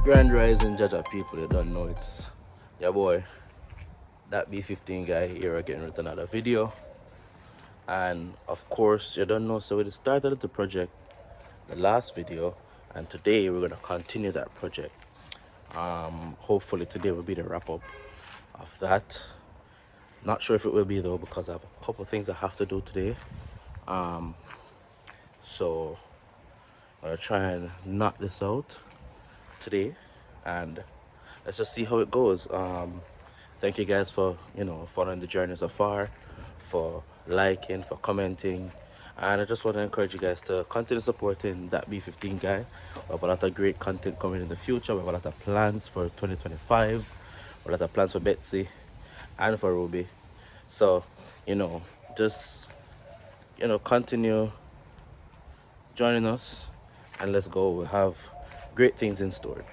Grand Rising Jaja people, you don't know it's your boy, that B15 guy here again with another video. And of course, you don't know, so we started the project the last video, and today we're gonna continue that project. Hopefully today will be the wrap up of that. Not sure if it will be though, because I have a couple things I have to do today. So I'm gonna try and knock this out today, and let's just see how it goes. Thank you guys for following the journey so far, for liking, for commenting, and I just want to encourage you guys to continue supporting that B15 guy. We have a lot of great content coming in the future. We have a lot of plans for 2025, a lot of plans for Betsy and for Ruby. So just continue joining us, and let's go. We have great things in store,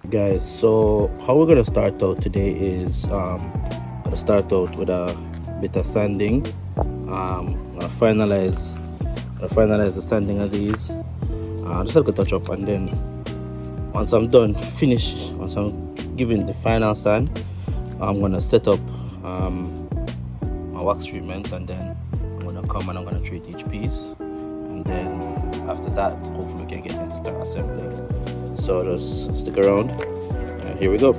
guys. So how we're gonna start out today is gonna start out with a bit of sanding. Gonna finalize the sanding of these. Just like a touch up, and then once I'm done, once I'm giving the final sand, I'm gonna set up my wax treatment, and then I'm gonna come and I'm gonna treat each piece, and then after that hopefully we can get into start assembling. So just stick around, and here we go.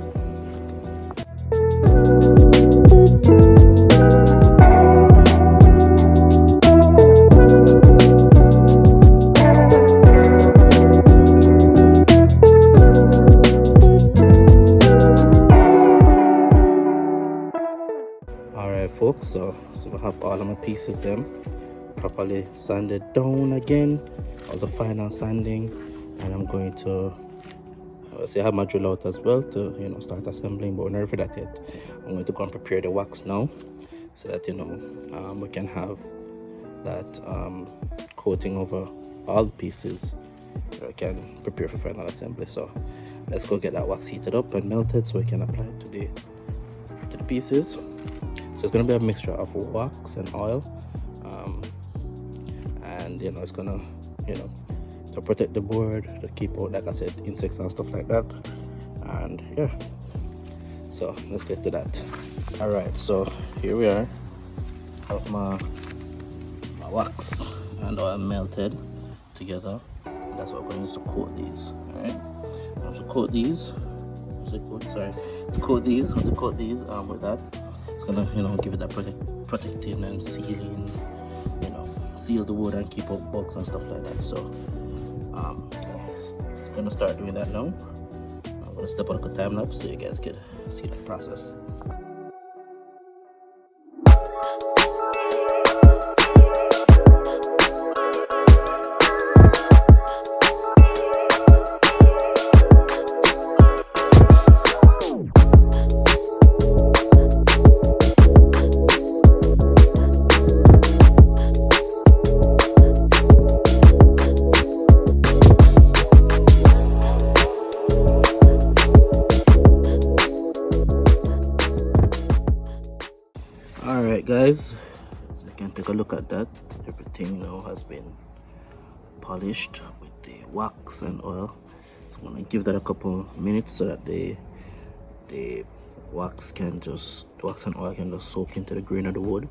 Alright folks, so I have all of my pieces them properly sanded down again. That was the final sanding, and I'm going to I have my drill out as well to start assembling, but we're not ready for that yet. I'm going to go and prepare the wax now, so that we can have that coating over all the pieces, so I can prepare for final assembly. So let's go get that wax heated up and melted so we can apply it to the pieces. So it's going to be a mixture of wax and oil, and it's gonna to protect the board, to keep out, like I said, insects and stuff like that. And yeah, so let's get to that. All right, so here we are. I have my wax and oil melted together. That's what we're going to use to coat these. All right, I'm going to coat these. Coat these. Once you coat these with that, it's gonna give it that protecting and sealing, seal the wood and keep out bugs and stuff like that. So I'm gonna start doing that now. I'm gonna step on a time lapse so you guys can see that process. Alright guys, so you can take a look at that. Everything now has been polished with the wax and oil. So I'm gonna give that a couple minutes so that the wax and oil can just soak into the grain of the wood.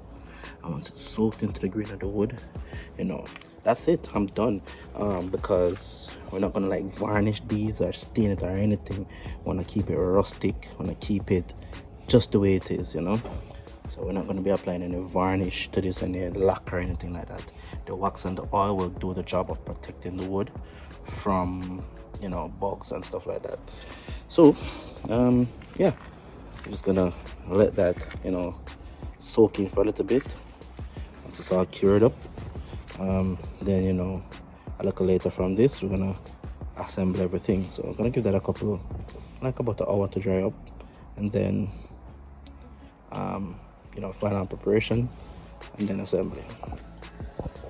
And once it's soaked into the grain of the wood, that's it. I'm done. Because we're not gonna like varnish these or stain it or anything. Wanna keep it rustic, wanna keep it just the way it is, So we're not going to be applying any varnish to this, any lac or anything like that. The wax and the oil will do the job of protecting the wood from bugs and stuff like that. So yeah, I'm just gonna let that soak in for a little bit. Once it's all cured up, then a little later from this we're gonna assemble everything. So I'm gonna give that about an hour to dry up, and then final preparation and then assembly.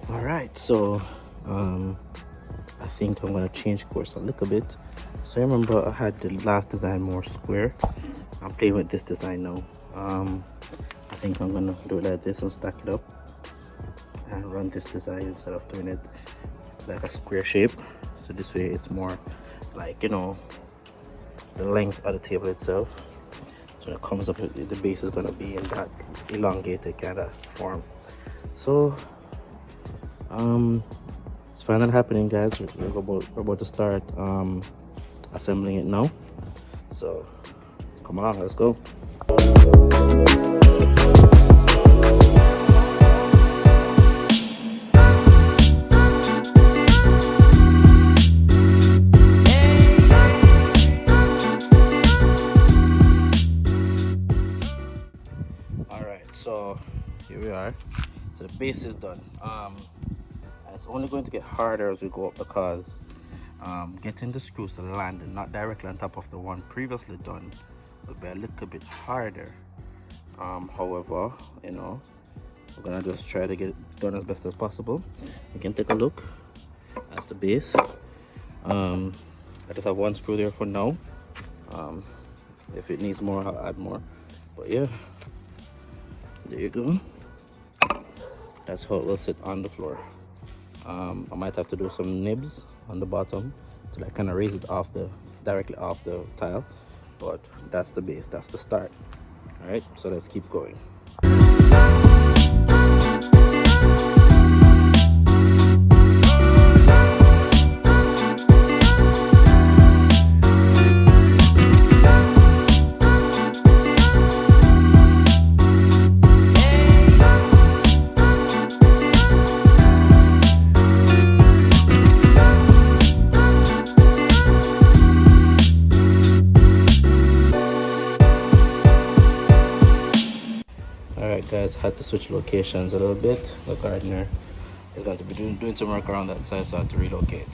All right, so I think I'm gonna change course a little bit. So remember I had the last design more square. I'm playing with this design now. I think I'm gonna do it like this and stack it up and run this design instead of doing it like a square shape. So this way it's more like the length of the table itself. So when it comes up, the base is going to be in that elongated kind of form. So it's finally happening, guys. We're about to start assembling it now. So come along, let's go. So here we are. So the base is done. And it's only going to get harder as we go up because getting the screws to land and not directly on top of the one previously done will be a little bit harder. However, you know, we're gonna just try to get it done as best as possible. You can take a look at the base. I just have one screw there for now. If it needs more, I'll add more. But yeah. There you go. That's how it will sit on the floor. I might have to do some nibs on the bottom to like kind of raise it off directly off the tile, but that's the base, that's the start. All right, so let's keep going. Guys, had to switch locations a little bit. The gardener is going to be doing some work around that side, so I had to relocate.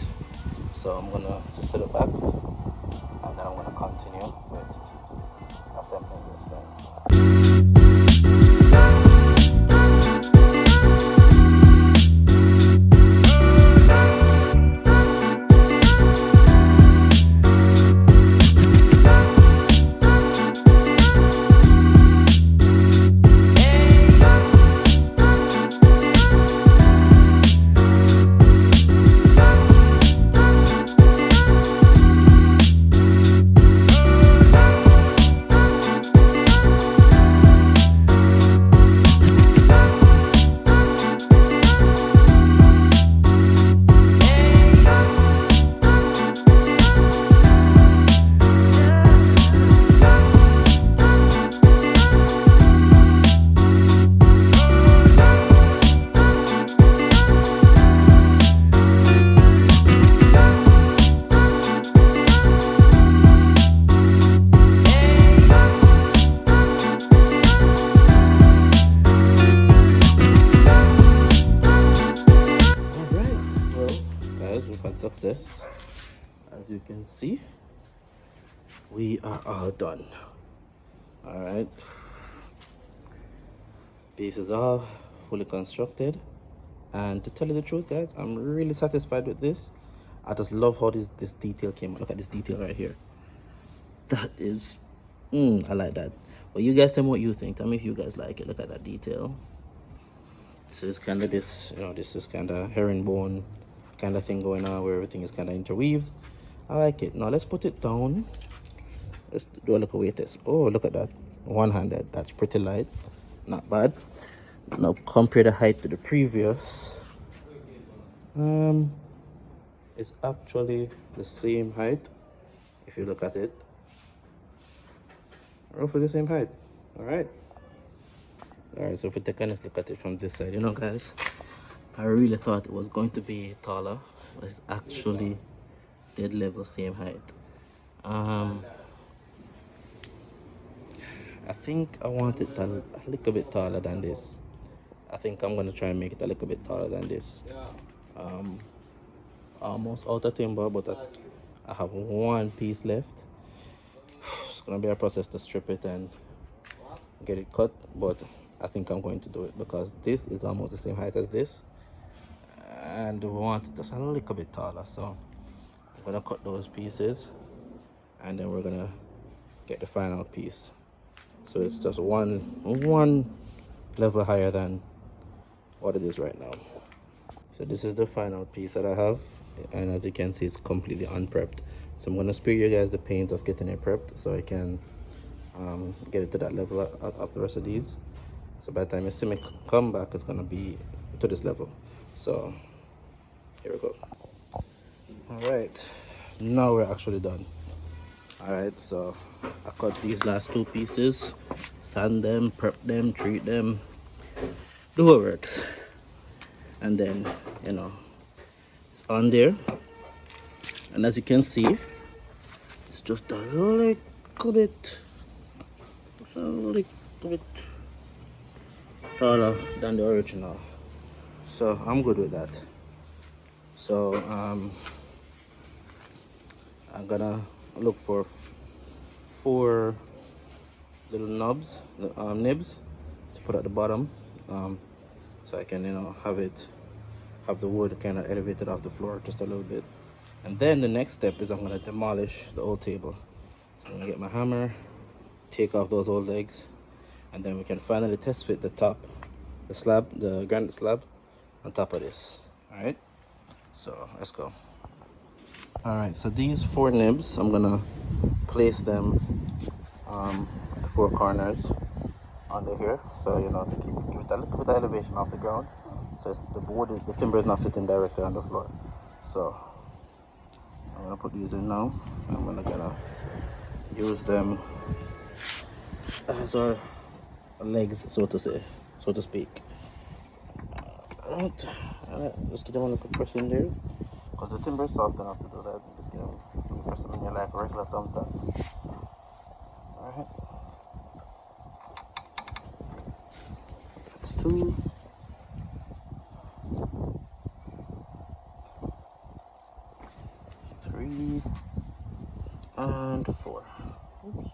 So I'm gonna just set it back and then I'm gonna continue with assembling this thing. Success. As you can see, we are all done. All right, base is all fully constructed, and to tell you the truth, guys, I'm really satisfied with this. I just love how this detail came out. Look at this detail right here. That is I like that. Well, you guys tell me what you think. Tell me if you guys like it. Look at that detail. So it's kind of this, you know, this is kind of herringbone kind of thing going on where everything is kind of interweaved. I like it. Now let's put it down. Let's do a look away test. Oh, look at that. One-handed. That's pretty light. Not bad. Now compare the height to the previous. It's actually the same height. If you look at it, roughly the same height. All right. So if we take a nice look at it from this side, you know, guys, I really thought it was going to be taller, but it's actually dead level, same height. I think I want it a little bit taller than this. I think I'm gonna try and make it a little bit taller than this. Almost out of timber, but I have one piece left. It's gonna be a process to strip it and get it cut, but I think I'm going to do it because this is almost the same height as this, and we want it just a little bit taller. So I'm gonna cut those pieces, and then we're gonna get the final piece. So it's just one level higher than what it is right now. So this is the final piece that I have, and as you can see, it's completely unprepped. So I'm gonna spare you guys the pains of getting it prepped so I can get it to that level of the rest of these. So by the time you see me come back, it's gonna be to this level. So here we go. All right, now we're actually done. All right, so I cut these last two pieces, sand them, prep them, treat them, do what works, and then it's on there. And as you can see, it's just a little bit, just a little bit taller than the original. So I'm good with that. So I'm gonna look for 4 little nibs to put at the bottom, so I can have the wood kind of elevated off the floor just a little bit. And then the next step is I'm gonna demolish the old table. So I'm gonna get my hammer, take off those old legs, and then we can finally test fit the top, the granite slab on top of this. All right, so let's go. All right, so these 4 nibs, I'm gonna place them at the 4 corners under here, so to give it a little bit of elevation off the ground, so the timber is not sitting directly on the floor. So I'm gonna put these in now. I'm gonna use them as our legs, so to speak. All right, just get them on the press in there, because the timber is soft enough to do that. Just press them in there like regular thumbtacks. All right, that's 2. 3 and 4. Oops.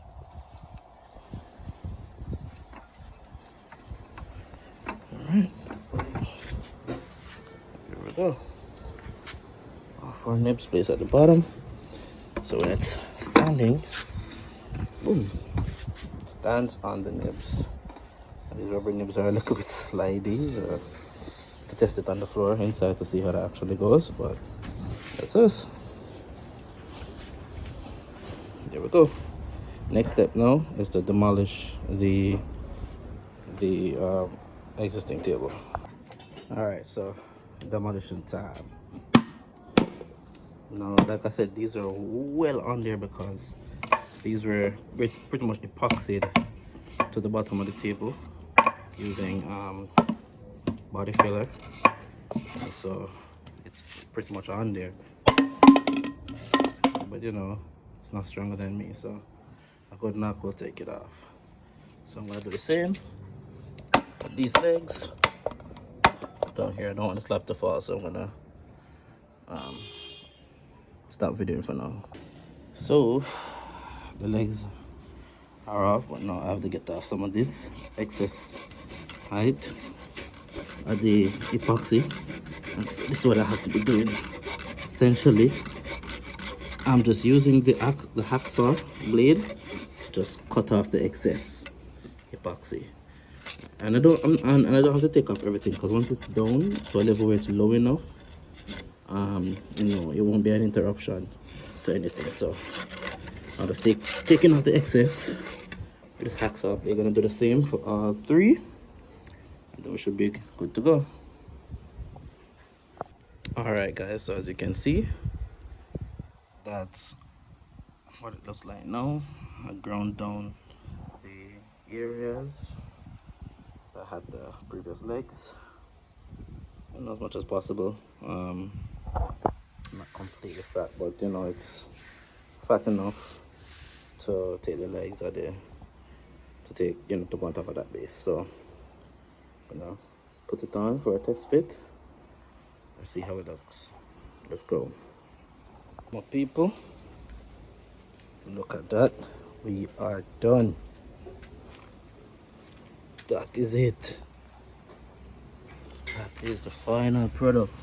Alright, here we go. 4 nibs placed at the bottom, so when it's standing, boom, stands on the nibs. And these rubber nibs are a little bit slidey, to test it on the floor inside to see how that actually goes, but that's us. There we go. Next step now is to demolish the existing table. All right, so demolition time. Now, like I said, these are well on there because these were pretty much epoxied to the bottom of the table using body filler, so it's pretty much on there, but it's not stronger than me, so a good knock will take it off. So I'm gonna do the same with these legs down here. I don't want the slab to fall, so I'm gonna stop videoing for now. So the legs are off, but now I have to get off some of this excess height of the epoxy, and so this is what I have to be doing. Essentially, I'm just using the hacksaw blade to just cut off the excess epoxy, and I don't have to take off everything, because once it's down to a level where it's low enough, it won't be an interruption to anything. So I'll just taking off the excess with this hacksaw. They're gonna do the same for all 3, and then we should be good to go. All right, guys. So as you can see, that's what it looks like now. I ground down the areas that had the previous legs, as much as possible. Not completely fat, but it's fat enough to take the legs out there, to go on top of that base. So I'm gonna put it on for a test fit. Let's see how it looks. Let's go. My people, look at that. We are done. That is it. That is the final product.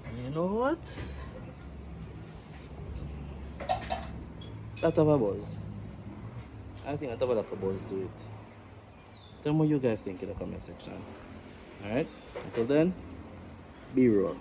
And you know what? That have a buzz. I think that have a buzz to it. Tell me what you guys think in the comment section. Alright? Until then, be raw.